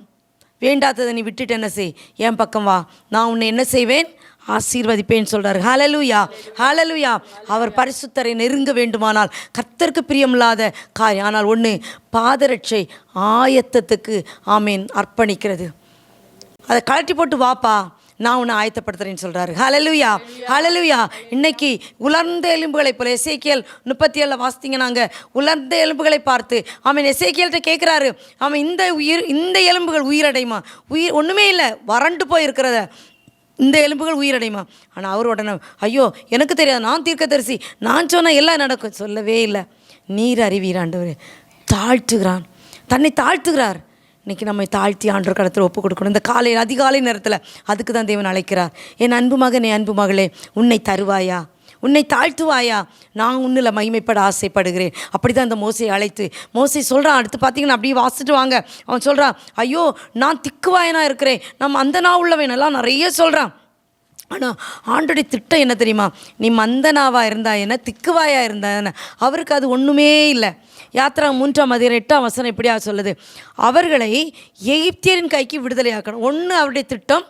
வேண்டாததை நீ விட்டுட்டு என்ன செய், என் பக்கம் வா, நான் உன்னை என்ன செய்வேன்? ஆசீர்வதிப்பேன்னு சொல்கிறார். ஹல்லேலூயா, ஹல்லேலூயா. அவர் பரிசுத்தரை நெருங்க வேண்டுமானால் கர்த்தருக்கு பிரியமில்லாத காரியம். ஆனால் ஒன்று, பாதரட்சை ஆயத்தத்துக்கு ஆமேன் அர்ப்பணிக்கிறது. அதை கழட்டி போட்டு வாப்பா, நான் உன்னை ஆயத்தப்படுத்துறேன்னு சொல்கிறாரு. ஹல்லேலூயா, ஹல்லேலூயா. இன்னைக்கு உலர்ந்த எலும்புகளை போல எசேக்கியேல் 37 வாசித்தீங்கன்னா உலர்ந்த எலும்புகளை பார்த்து அவன் எசேக்கியேல்கிட்ட கேட்குறாரு, அவன் இந்த எலும்புகள் உயிரடையுமா? ஒன்றுமே இல்லை, வறண்டு போயிருக்கிறத இந்த எலும்புகள் உயிரடையுமா? ஆனால் அவர் உடனே, ஐயோ எனக்கு தெரியாது, நான் தீர்க்கதரிசி, நான் சொன்ன எல்லாம் நடக்கும். சொல்லவே இல்லை. நீர் அறிவீர் ஆண்டவர். தாழ்த்துகிறான், தன்னை தாழ்த்துகிறார். இன்றைக்கி நம்மை தாழ்த்தி ஆண்டவர் கடத்தில் ஒப்பு கொடுக்கணும். இந்த காலையில் அதிகாலை நேரத்தில் அதுக்கு தான் தேவன் அழைக்கிறார். என் அன்பு மகனே, அன்பு மகளே, உன்னை தருவாயா, உன்னை தாழ்த்துவாயா, நான் உன்னில் மகிமைப்பட ஆசைப்படுகிறேன். அப்படி தான் இந்த மோசையை அழைத்து மோசை சொல்கிறான். அடுத்து பார்த்தீங்கன்னா அப்படியே வாசிட்டு வாங்க, அவன் சொல்கிறான், ஐயோ நான் திக்குவாயனாக இருக்கிறேன், நம்ம அந்த நான் உள்ளவன் எல்லாம் நிறைய சொல்கிறான். ஆனால் ஆண்டோடைய திட்டம் என்ன தெரியுமா? நீ மந்தனாவாக இருந்தா என்ன, திக்குவாயாக இருந்தா என்ன, அவருக்கு அது ஒன்றுமே இல்லை. யாத்ராகமம் 3:8 இப்படியா சொல்லுது, அவர்களை எகிப்தியரின் கைக்கு விடுதலையாக்கணும். ஒன்று அவருடைய திட்டம்,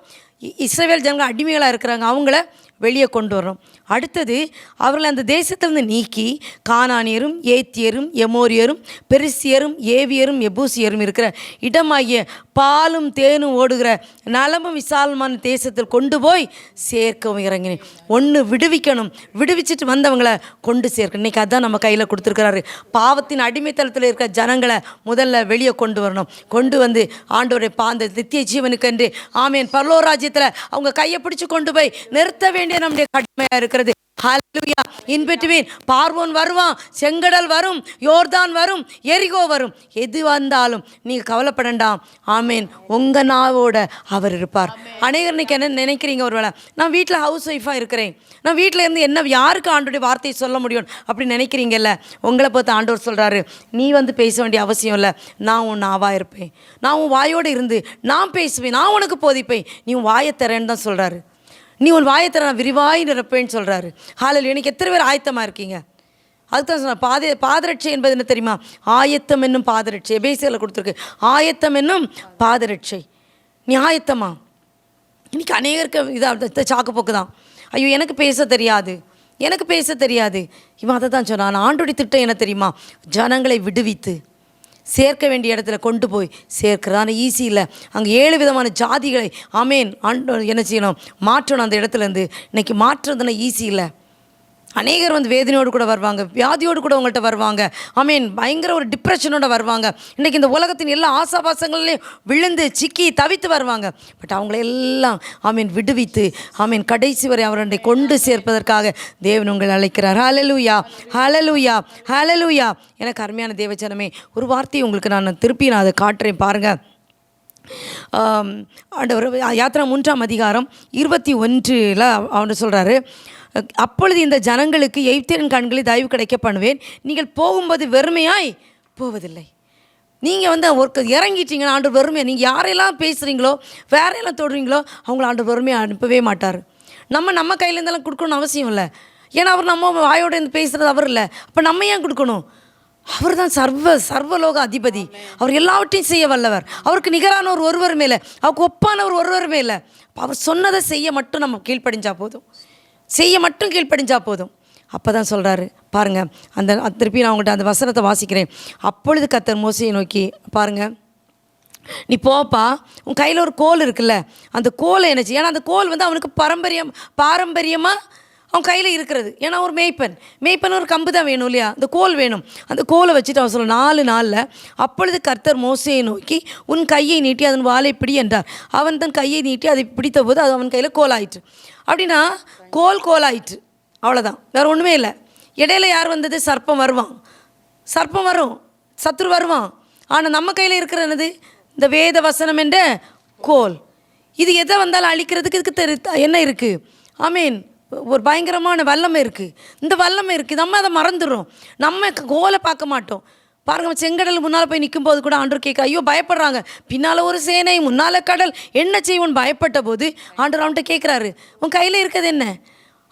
இஸ்ரவேல் ஜனங்கள் அடிமைகளாக இருக்கிறாங்க, அவங்கள வெளியே கொண்டு வரோம். அடுத்தது அவர்களை அந்த தேசத்திலிருந்து நீக்கி கானானியரும் ஏத்தியரும் எமோரியரும் பெரிசியரும் ஏவியரும் எபூசியரும் இருக்கிற இடமாகிய பாலும் தேனும் ஓடுகிற நலமும் விசாலமான தேசத்தில் கொண்டு போய் சேர்க்கவும் இறங்கினேன். ஒன்று விடுவிக்கணும், விடுவிச்சிட்டு வந்தவங்களை கொண்டு சேர்க்கணும். இன்றைக்கி அதுதான் நம்ம கையில் கொடுத்துருக்கிறாரு. பாவத்தின் அடிமைத்தளத்தில் இருக்கிற ஜனங்களை முதல்ல வெளியே கொண்டு வரணும். கொண்டு வந்து ஆண்டவரை பாந்த நித்திய ஜீவனுக்கு என்று ஆமேன் பரலோக ராஜ்யத்தில் அவங்க கையை பிடிச்சி கொண்டு போய் நிறுத்த வேண்டும் வேண்டிய நம்முடைய கடமையாக இருக்கிறது. ஹல்லேலூயா. இன்பெற்றுவேன். பார்வோன் வருவான், செங்கடல் வரும், யோர்தான் வரும், எரிகோ வரும். எது வந்தாலும் நீங்கள் கவலைப்படண்டாம். ஆமேன். உங்கள் நாவோட அவர் இருப்பார். அநேகர் இன்னைக்கு என்ன நினைக்கிறீங்க, ஒருவேளை நான் வீட்டில் ஹவுஸ் ஒய்ஃபாக இருக்கிறேன், நான் வீட்டில் இருந்து என்ன யாருக்கு ஆண்டோடைய வார்த்தையை சொல்ல முடியும் அப்படின்னு நினைக்கிறீங்கல்ல. உங்களை பார்த்து ஆண்டவர் சொல்கிறாரு, நீ வந்து பேச வேண்டிய அவசியம் இல்லை. நான் உன் நாவாக இருப்பேன். நான் உன் வாயோடு இருந்து நான் பேசுவேன், நான் உனக்கு போதிப்பேன். நீ உன் வாயை தரேன்னு தான் சொல்கிறாரு. நீ உன் வாயத்தை நான் விரிவாய் நிரப்பேன்னு சொல்கிறாரு. ஹல்லேலூயா. எனக்கு எத்தனை பேர் ஆயத்தமாக இருக்கீங்க? அதுதான் சொன்ன பாதரட்சை என்பது என்ன தெரியுமா? ஆயத்தம் என்னும் பாதரட்சை. எபேசியரில் கொடுத்துருக்கு, ஆயத்தம் என்னும் பாதரட்சை. நீ ஆயத்தமா? இன்னைக்கு அநேகருக்கு இதாக சாக்குப்போக்கு தான். ஐயோ எனக்கு பேச தெரியாது, எனக்கு பேச தெரியாது. இவன் அதை தான் சொன்னான். ஆண்டோடைய திட்டம் என்ன தெரியுமா? ஜனங்களை விடுவித்து சேர்க்க வேண்டிய இடத்துல கொண்டு போய் சேர்க்கிறதான ஈஸி இல்லை. அங்கே 7 விதமான ஜாதிகளை ஆமேன் என்ன செய்யணும்? மாற்றணும். அந்த இடத்துலேருந்து இன்றைக்கி மாற்றுறதுனா ஈஸி இல்லை. அநேகர் வந்து வேதனையோடு கூட வருவாங்க, வியாதியோடு கூட உங்கள்கிட்ட வருவாங்க. ஆமீன். பயங்கர ஒரு டிப்ரெஷனோட வருவாங்க. இன்றைக்கி இந்த உலகத்தின் எல்லா ஆசாபாசங்கள்லையும் விழுந்து சிக்கி தவித்து வருவாங்க. பட் அவங்களெல்லாம் ஆமீன் விடுவித்து ஆமீன் கடைசி வரை அவரை கொண்டு சேர்ப்பதற்காக தேவன் உங்களை அழைக்கிறார். ஹல்லேலூயா, ஹல்லேலூயா, ஹல்லேலூயா. எனக்கு அருமையான தேவஜனமே, ஒரு வார்த்தையை உங்களுக்கு நான் திருப்பி அதை காட்டுறேன் பாருங்கள். ஆண்டவர் யாத்திரா 3ஆம் அதிகாரம் 21 அவர் சொல்கிறாரு, அப்பொழுது இந்த ஜனங்களுக்கு எகிப்தியரின் கண்களில் தயவு கிடைக்க பண்ணுவேன், நீங்கள் போகும்போது வெறுமையாய் போவதில்லை. நீங்கள் வந்து ஒரு இறங்கிட்டீங்கன்னா ஆண்டவர் வெறுமையாக, நீங்கள் யாரெல்லாம் பேசுகிறீங்களோ வேறையெல்லாம் தொடுறீங்களோ அவங்கள ஆண்டவர் வெறுமையாக அனுப்பவே மாட்டார். நம்ம கையிலேருந்தெல்லாம் கொடுக்கணும்னு அவசியம் இல்லை. ஏன்னா அவர் நம்ம வாயோட இருந்து பேசுகிறது அவர் இல்லை. அப்போ நம்ம ஏன் கொடுக்கணும்? அவர் தான் சர்வலோக அதிபதி. அவர் எல்லாவற்றையும் செய்ய வல்லவர். அவருக்கு நிகரான ஒருவர் மேலே, அவருக்கு ஒப்பானவர் ஒருவர் மேலே. அவர் சொன்னதை செய்ய மட்டும் நம்ம கீழ்ப்படிஞ்சா போதும், செய்ய மட்டும் கீழ்ப்படிஞ்சா போதும். அப்போ தான் சொல்கிறாரு பாருங்கள். திருப்பி நான் உங்கள்கிட்ட அந்த வசனத்தை வாசிக்கிறேன். அப்பொழுது கர்த்தர் மோசேயை நோக்கி, பாருங்கள், நீ போப்பா, உன் கையில் ஒரு கோல் இருக்குல்ல, அந்த கோலை என்ன செய்ய, ஏன்னா அந்த கோல் வந்து அவனுக்கு பாரம்பரியமாக அவன் கையில் இருக்கிறது. ஏன்னா ஒரு மேய்ப்பன் ஒரு கம்பு தான் வேணும் இல்லையா, அந்த கோல் வேணும். அந்த கோலை வச்சுட்டு அவன் சொல்ல 4 நாளில் அப்பொழுது கர்த்தர் மோசேயை நோக்கி, உன் கையை நீட்டி அதன் வாளை பிடி என்றார். அவன் தன் கையை நீட்டி அதை பிடித்த போது அது அவன் கையில் கோல் ஆயிற்று. அப்படின்னா கோல் ஆயிற்று, அவ்வளோதான், வேறு ஒன்றுமே இல்லை. இடையில யார் வந்தது? சர்ப்பம் வரும், சத்துரு வருவான். ஆனால் நம்ம கையில் இருக்கிற என்னது? இந்த வேத வசனம் என்ற கோல். இது எதை வந்தாலும் அழிக்கிறதுக்கு இதுக்கு என்ன இருக்குது? ஆமீன். ஒரு பயங்கரமான வல்லமை இருக்குது. இந்த வல்லமை இருக்குது, நம்ம அதை மறந்துடுறோம். நம்ம கோலை பார்க்க மாட்டோம். பாருங்கள், செங்கடல் முன்னால் போய் நிற்கும் போது கூட ஆண்டவர் கேட்க, ஐயோ பயப்படுறாங்க, பின்னால் ஒரு சேனை, முன்னால் கடல், என்ன செய்வோன்னு பயப்பட்ட போது ஆண்டவர் அவன்கிட்ட கேட்குறாரு, உன் கையில் இருக்கிறது என்ன?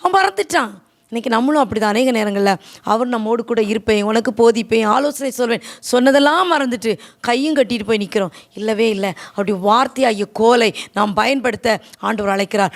அவன் மறந்துட்டான். இன்றைக்கி நம்மளும் அப்படி தான். அநேக நேரங்களில் அவர் நம்மோடு கூட இருப்பேன், உனக்கு போதிப்பேன், ஆலோசனை சொல்வேன், சொன்னதெல்லாம் மறந்துட்டு கையும் கட்டிட்டு போய் நிற்கிறோம். இல்லவே இல்லை. அப்படி வார்த்தையாகிய கோலை நாம் பயன்படுத்த ஆண்டவர் அழைக்கிறார்.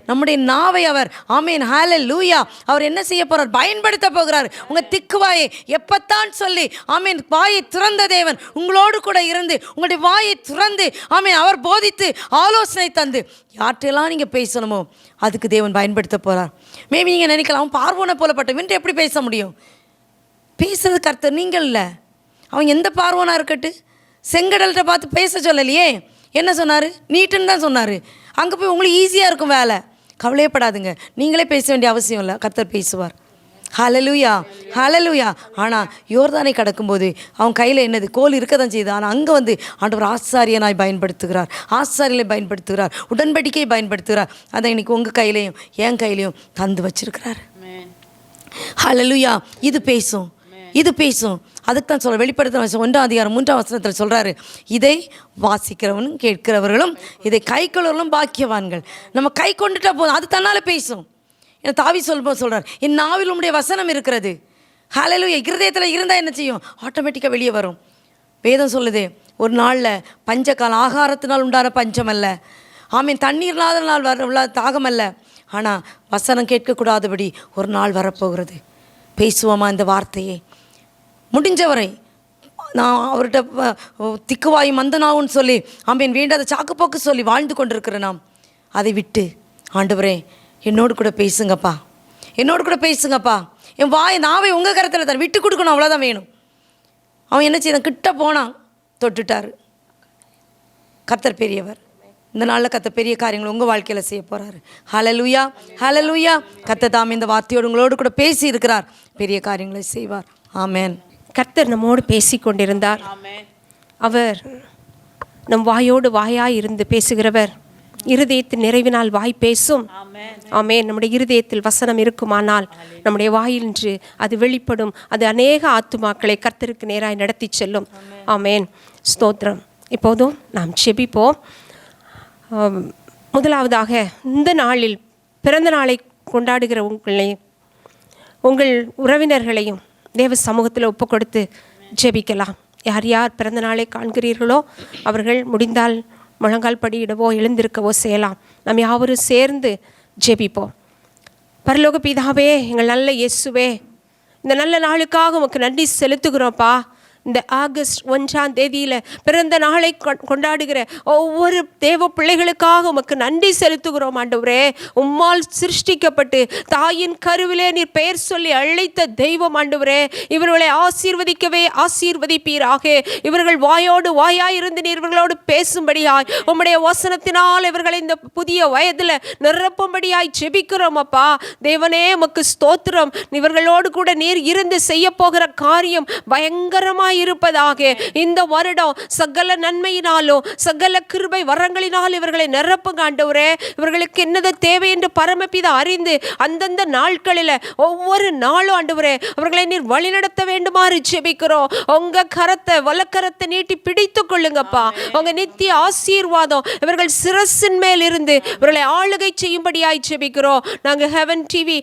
நம்முடைய நாவை அவர் ஆமேன் ஹல்லேலூயா அவர் என்ன செய்ய போகிறார்? பயன்படுத்த போகிறார். உங்கள் திக்குவாயை எப்பத்தான் சொல்லி ஆமேன் வாயை திறந்த தேவன் உங்களோடு கூட இருந்து உங்களுடைய வாயை திறந்து ஆமேன் அவர் போதித்து ஆலோசனை தந்து யார்கிட்டையெல்லாம் நீங்கள் பேசணுமோ அதுக்கு தேவன் பயன்படுத்த போகிறார். மேபி நீங்கள் நினைக்கலாம், பார்வோனை போலப்பட்டவன் எப்படி பேச முடியும்? பேசுறது கர்த்தர், நீங்கள் இல்லை. அவன் எந்த பார்வோனாக இருக்கட்டு, செங்கடல்கிட்ட பார்த்து பேச சொல்லலையே. என்ன சொன்னார்? நீட்டுன்னு தான் சொன்னார். அங்கே போய் உங்களுக்கு ஈஸியாக இருக்கும் வேலை. கவலையப்படாதுங்க, நீங்களே பேச வேண்டிய அவசியம் இல்லை, கர்த்தர் பேசுவார். ஹல்லேலூயா, ஹல்லேலூயா. ஆனால் யோர்தானை கடக்கும்போது அவன் கையில் என்னது? கோல் இருக்க தான் செய்யுது. ஆனால் அங்கே வந்து ஆண்டவர் ஆசாரியனாய் ஆசாரியலை பயன்படுத்துகிறார், உடன்படிக்கையை பயன்படுத்துகிறார். அதை இன்னைக்கு உங்கள் கையிலையும் என் கையிலையும் தந்து வச்சிருக்கிறார். ஹல்லேலூயா. இது பேசும். அதுக்கு தான் சொல்ல வெளிப்படுத்தின 1ஆம் அதிகாரம் 3ஆம் வசனத்தில் சொல்கிறாரு, இதை வாசிக்கிறவனும் கேட்கிறவர்களும் இதை கை கொள்ளுவர்களும் பாக்கியவான்கள். நம்ம கை கொண்டுட்டா போதும், அது தன்னால் பேசும். ஏன்னா தாவி சொல்கிறார், என் நாவில் உம்முடைய வசனம் இருக்கிறது. ஹல்லேலூயா. இருதயத்தில் இருந்தால் என்ன செய்யும்? ஆட்டோமேட்டிக்காக வெளியே வரும். வேதம் சொல்லுது, ஒரு நாளில் பஞ்சகாலம், ஆகாரத்தினால் உண்டான பஞ்சம் அல்ல, ஆமீன், தண்ணீர் இல்லாத நாள் உள்ள தாகம் அல்ல. ஆனால் வசனம் கேட்கக்கூடாதபடி ஒரு நாள் வரப்போகிறது. பேசுவோமா இந்த வார்த்தையை? முடிஞ்சவரை நான் அவர்கிட்ட திக்குவாய் மந்தனாவுன்னு சொல்லி ஆமீன் வேண்டாத சாக்குப்போக்கு சொல்லி வாழ்ந்து கொண்டிருக்கிறேன். நாம் அதை விட்டு, ஆண்டவரே என்னோடு கூட பேசுங்கப்பா, என் நாவை உங்கள் கரத்தில் தான் விட்டு கொடுக்கணும், அவ்வளோதான் வேணும். அவன் என்ன செய்தான்? கிட்ட போனான், தொட்டுட்டார். கர்த்தர் பெரியவர். இந்த நாளில் கத்த பெரிய காரியங்கள் உங்கள் வாழ்க்கையில் செய்ய போகிறாரு. ஹல்லேலூயா, ஹல்லேலூயா. கத்த தாம் இந்த வார்த்தையோடு உங்களோடு கூட பேசி இருக்கிறார், பெரிய காரியங்களை செய்வார். ஆமென். கர்த்தர் நம்மோடு பேசி கொண்டிருந்தார். அவர் நம் வாயோடு வாயாய் இருந்து பேசுகிறவர். இருதயத்தின் நிறைவினால் வாய் பேசும். ஆமென். நம்முடைய இருதயத்தில் வசனம் இருக்குமானால் நம்முடைய வாயின்று அது வெளிப்படும். அது அநேக ஆத்துமாக்களை கர்த்தருக்கு நேராய் நடத்தி செல்லும். ஆமென். ஸ்தோத்திரம். இப்போதும் நாம் செபிப்போம். முதலாவதாக இந்த நாளில் பிறந்த நாளை கொண்டாடுகிற உங்கள் உறவினர்களையும் தேவ சமூகத்தில் ஒப்பு கொடுத்து ஜெபிக்கலாம். யார் யார் பிறந்த நாளை காண்கிறீர்களோ அவர்கள் முடிந்தால் முழங்கால் படியிடவோ எழுந்திருக்கவோ செய்யலாம். நாம் யாவரும் சேர்ந்து ஜெபிப்போம். பரலோக பிதாவே, எங்கள் நல்ல இயேசுவே, இந்த நல்ல நாளுக்காக உமக்கு நன்றி செலுத்துகிறோம்ப்பா. இந்த ஆகஸ்ட் 1ஆம் தேதியில் பிறந்த நாளை கொண்டாடுகிற ஒவ்வொரு தேவ பிள்ளைகளுக்காக உமக்கு நன்றி செலுத்துகிறோம் ஆண்டவரே. உம்மால் சிருஷ்டிக்கப்பட்டு தாயின் கருவிலே நீர் பெயர் சொல்லி அழைத்த தெய்வம் ஆண்டவரே. இவர்களை ஆசீர்வதிக்கவே ஆசீர்வதிப்பீராக. இவர்கள் வாயோடு வாயாயிருந்து நீர் இவர்களோடு பேசும்படியாய் உம்முடைய வசனத்தினால் இவர்களை இந்த புதிய வயதில் நிரப்பும்படியாய் ஜெபிக்கிறோம் அப்பா. தேவனே உமக்கு ஸ்தோத்திரம். இவர்களோடு கூட நீர் இருந்து செய்ய போகிற காரியம் பயங்கரமாய் இருப்பதாக. இந்த வருடம் சகல நன்மையினாலும் சகல கிருபை வரங்களினால் இவர்களை நிரப்புங்க ஆண்டவரே. இவர்களுக்கு என்னது தேவை என்று பரமபிதா அறிந்து அந்தந்த நாட்களில் ஒவ்வொரு நாளும் ஆண்டவரே அவர்களை நீர் வழிநடத்த வேண்டுமாறு ஜெபிக்கிறோம். உங்க கரத்தை வலக்கரத்தை நீட்டி பிடித்து கொள்ளுங்கப்பா. உங்க நித்திய ஆசீர்வாதம் இவர்கள் சிரசின் மேல் இருந்து இவர்களை ஆளுகை செய்யும்படியாய் ஜெபிக்கிறோம். நாங்கள் ஹெவன் டிவி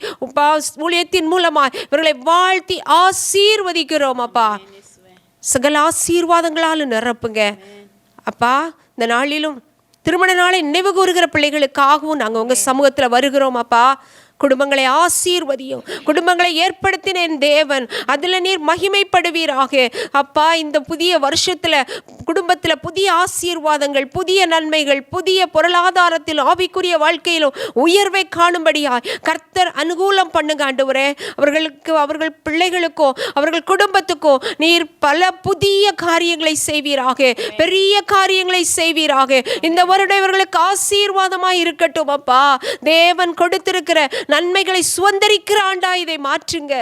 ஊழியத்தின் மூலமாய் இவர்களை வாழ்த்தி ஆசீர்வதிக்கிறோம் அப்பா. சகல ஆசீர்வாதங்களாலும் நிரப்புங்க அப்பா. இந்த நாளிலும் திருமண நாளை நினைவு கூறுகிற பிள்ளைகளுக்காகவும் நாங்கள் உங்கள் சமூகத்தில் வருகிறோம் அப்பா. குடும்பங்களை ஆசீர்வதியும். குடும்பங்களை ஏற்படுத்தின என் தேவன், அதில் நீர் மகிமைப்படுவீராக அப்பா. இந்த புதிய வருஷத்தில் குடும்பத்தில் புதிய ஆசீர்வாதங்கள், புதிய நன்மைகள், புதிய பொருளாதாரத்தில் ஆவிக்குரிய வாழ்க்கையிலும் உயர்வை காணும்படியாய் கர்த்தர் அனுகூலம் பண்ணுங்க ஆண்டவரே. அவர்களுக்கு, அவர்கள் பிள்ளைகளுக்கோ அவர்கள் குடும்பத்துக்கோ நீர் பல புதிய காரியங்களை செய்வீராக, பெரிய காரியங்களை செய்வீராக. இந்த வருடம் இவர்களுக்கு ஆசீர்வாதமாய் இருக்கட்டும் அப்பா. தேவன் கொடுத்திருக்கிற நன்மைகளை சுதந்திரிக்கிற ஆண்டா இதை மாற்றுங்க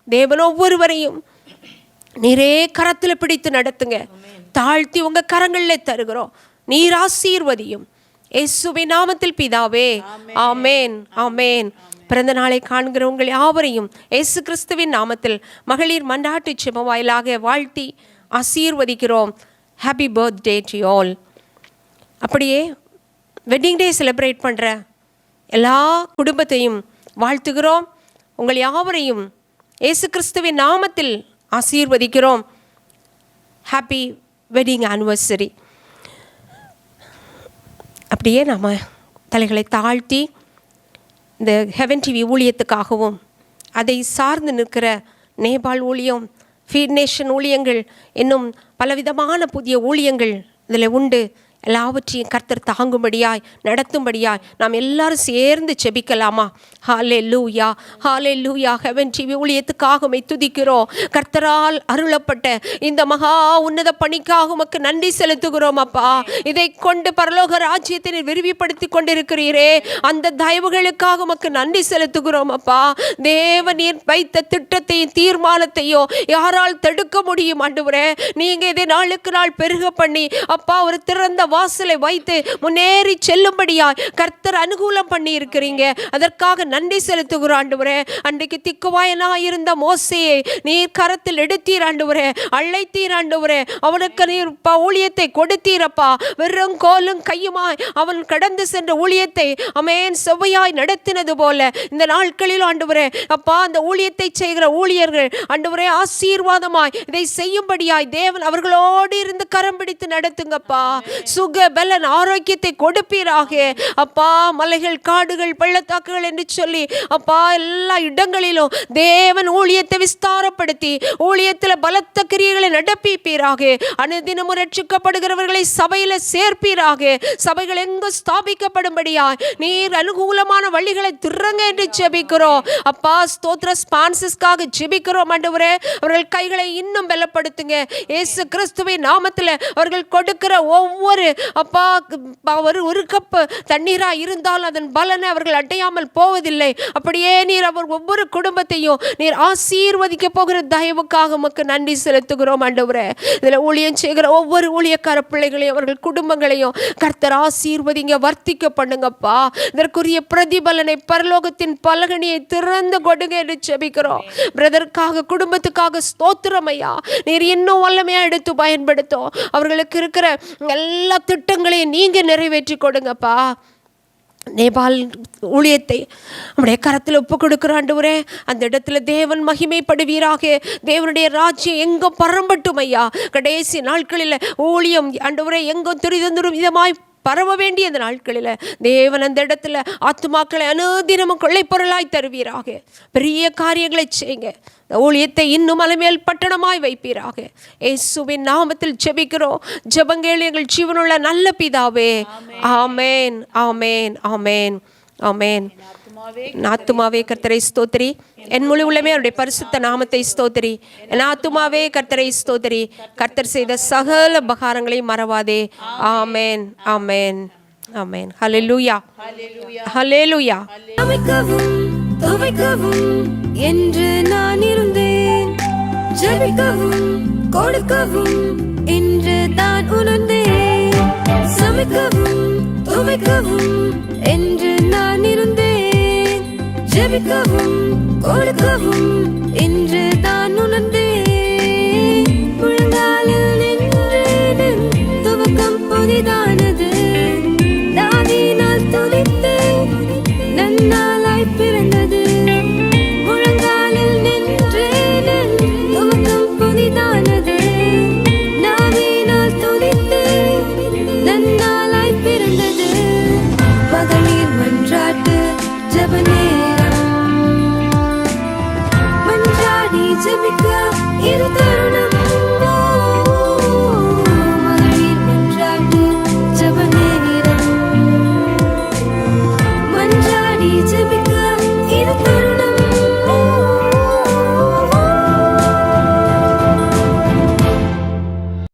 தேவன். ஒவ்வொருவரையும் நீரே கரத்தில் பிடித்து நடத்துங்க. தாழ்த்தி உங்க கரங்களில் தருகிறோம். நீர் ஆசீர்வதியும் இயேசுவின் நாமத்தில் பிதாவே. ஆமேன், ஆமேன். பிறந்த நாளை காண்கிற உங்கள் யாவரையும் இயேசு கிறிஸ்துவின் நாமத்தில் மகளிர் மன்றாட்டு ஜெபம் வாயிலாக வாழ்த்தி ஆசீர்வதிக்கிறோம். Happy birthday to all. அப்படியே வெட்டிங் டே செலிப்ரேட் பண்ணுற எல்லா குடும்பத்தையும் வாழ்த்துகிறோம். உங்கள் யாவரையும் இயேசு கிறிஸ்துவின் நாமத்தில் ஆசீர்வதிக்கிறோம். Happy wedding anniversary. அப்படியே நாம் தலைகளை தாழ்த்தி இந்த ஹெவன் டிவி ஊழியத்துக்காகவும் அதை சார்ந்து நிற்கிற நேபாள் ஊழியம், ஃபீட் நேஷன் ஊழியங்கள், இன்னும் பலவிதமான புதிய ஊழியங்கள் இதில் உண்டு. எல்லாவற்றையும் கர்த்தர் தாங்கும்படியாய் நடத்தும்படியாய் நாம் எல்லாரும் சேர்ந்து செபிக்கலாமா? ஹல்லேலூயா, ஹல்லேலூயா. ஹெவன் டிவி ஊழியத்துக்காக துதிக்கிறோம். கர்த்தரால் அருளப்பட்ட இந்த மகா உன்னத பணிக்காக உமக்கு நன்றி செலுத்துகிறோம் அப்பா. இதை கொண்டு பரலோக ராஜ்யத்தினை விரிவுபடுத்தி கொண்டிருக்கிறீரே, அந்த தயவுகளுக்காக உமக்கு நன்றி செலுத்துகிறோம் அப்பா. தேவநீர் வைத்த திட்டத்தையும் தீர்மானத்தையோ யாரால் தடுக்க முடியும் ஆண்டவரே? நீங்க இதை நாளுக்கு நாள் பெருக பண்ணி அப்பா ஒரு திறந்த வாசலை வைத்து முன்னேறி செல்லும்படியாய் கர்த்தர் அனுகூலம் பண்ணி இருக்கிறீங்க. அதற்காக நன்றி செலுத்துகிறோம் ஆண்டவரே. அன்றைக்கு திக்குவாயனாய் இருந்த மோசேயை நீர் கரத்தில் எடுத்தீர் ஆண்டவரே, அழைத்தீர் ஆண்டவரே. அவனுக்கு நீர் ஊழியத்தை கொடுத்தீரப்பா. வெறும் கோலும் கையுமாய் அவன் கடந்து சென்ற ஊழியத்தை அமேன் செவ்வையாய் நடத்தினது போல இந்த நாட்களில் ஆண்டவரே அப்பா அந்த ஊழியத்தை செய்கிற ஊழியர்கள் ஆண்டவரே ஆசீர்வாதமாய் இதை செய்யும்படியாய் தேவன் அவர்களோடு இருந்து கரம் பிடித்து நடத்துங்கப்பா. சுக பலன் ஆரோக்கியத்தை கொடுப்பீராக அப்பா. மலைகள், காடுகள், பள்ளத்தாக்குகள் என்று சொல்லி அப்பா எல்லா இடங்களிலும் தேவன் ஊழியத்தை விஸ்தாரப்படுத்தி ஊழியத்தில் பலத்த கிரியைகளை நடப்பிப்பீராக. அனுதினமும் ரட்சிக்கப்படுகிறவர்களை சபையில் சேர்ப்பீராக. சபைகள் எங்கு ஸ்தாபிக்கப்படும்படியாய் நீர் அனுகூலமான வழிகளை திறங்க என்று ஜெபிக்கிறோம் அப்பா. ஸ்தோத்திர ஸ்பான்சஸ்க்காக ஜெபிக்கிறோம் ஆண்டவரே. அவர்கள் கைகளை இன்னும் பலப்படுத்துங்க இயேசு கிறிஸ்துவின் நாமத்தில். அவர்கள் கொடுக்கிற ஒவ்வொரு ஆண்டவரே அப்பா ஒரு கப்பு தண்ணீராக இருந்தால் அதன் பலனை அவர்கள் அடையாமல் போவதில்லை. அப்படியே நீர் அவர் ஒவ்வொரு குடும்பத்தையும் நீர் ஆசீர்வதிக்க போகிற தயவுக்காக உமக்கு நன்றி செலுத்துகிறோம் ஆண்டவரே. இதில் ஊழியம் செய்கிற ஒவ்வொரு ஊழியக்கார பிள்ளைகளையும் அவர்கள் குடும்பங்களையும் கர்த்தர் ஆசீர்வதிங்க, வர்த்திக்க பண்ணுங்கப்பா. இதற்குரிய பிரதிபலனை பரலோகத்தின் பலகணியை திறந்து கொடுங்க என்று ஜெபிக்கிறோம். பிரதருக்காக குடும்பத்துக்காக ஸ்தோத்திரம் ஐயா. நீர் இன்னும் வல்லமையா எடுத்து பயன்படுத்தும். அவர்களுக்கு இருக்கிற எல்லா திட்டங்களையும் நீங்க நிறைவேற்றி கொடுங்கப்பா. நேபாள் ஊழியத்தை நம்முடைய கரத்தில் ஒப்பு கொடுக்கிற ஆண்டவரே, அந்த இடத்துல தேவன் மகிமைப்படுவீராக. தேவனுடைய ராஜ்யம் எங்கும் பரம்பட்டும் ஐயா. கடைசி நாட்களில் ஊழியம் ஆண்டவரே எங்கும் துரிதந்துரும் விதமாய் பரவ வேண்டிய அந்த நாட்களில் தேவன் அந்த இடத்துல ஆத்துமாக்களை அனுதினமும் கொள்ளைப்பொருளாய் தருவீராக. பெரிய காரியங்களை செய்யுங்க. ஊழியத்தை இன்னும் அலைமேல் பட்டணமாய் வைப்பீராக. இயேசுவின் நாமத்தில் ஜெபிக்கிறோம். ஜெபங்கள் எங்கள் ஜீவனுள்ள நல்ல பிதாவே. ஆமேன், ஆமேன், ஆமேன், ஆமேன். ஆத்துமாவே கர்த்தரை ஸ்தோத்திரி, என் முழு உள்ளமே அவருடைய பரிசுத்த நாமத்தை ஸ்தோத்திரி. என் ஆத்துமாவே கர்த்தரை ஸ்தோத்திரி, கர்த்தர் செய்த சகல உபகாரங்களை மறவாதே. ஆமேன், ஆமேன், ஆமேன். ஹல்லேலூயா, ஹல்லேலூயா. அமைக்கவும் துவைக்கவும் என்று நான் இருந்தேன். ஜெபிக்கவும் கொடுக்கவும் என்று தான் உணர்ந்தேன். சமைக்கவும் துவைக்கவும் என்று நான் இருந்தேன். ஜெபிக்கவும் கொடுக்கவும் என்று தான் உணர்ந்தேன். முழங்காலில் நின்று துவக்கம் புதிதானது. தாவீதினால் துதித்தேன், நன்னாளாய் பிறந்தது. முழங்காலில் நின்று துவக்கம் புதிதானது. தாவீதினால் துதித்தேன், நன்னாளாய் பிறந்தது. மகளிர் மன்றாட்டு ஜெப நேரம். மன்றாடி ஜெபிக்க இது தருணம். மகளிர் மன்றாட்டு ஜெப நேரம். மன்றாடி ஜெபிக்க இது தருணம்.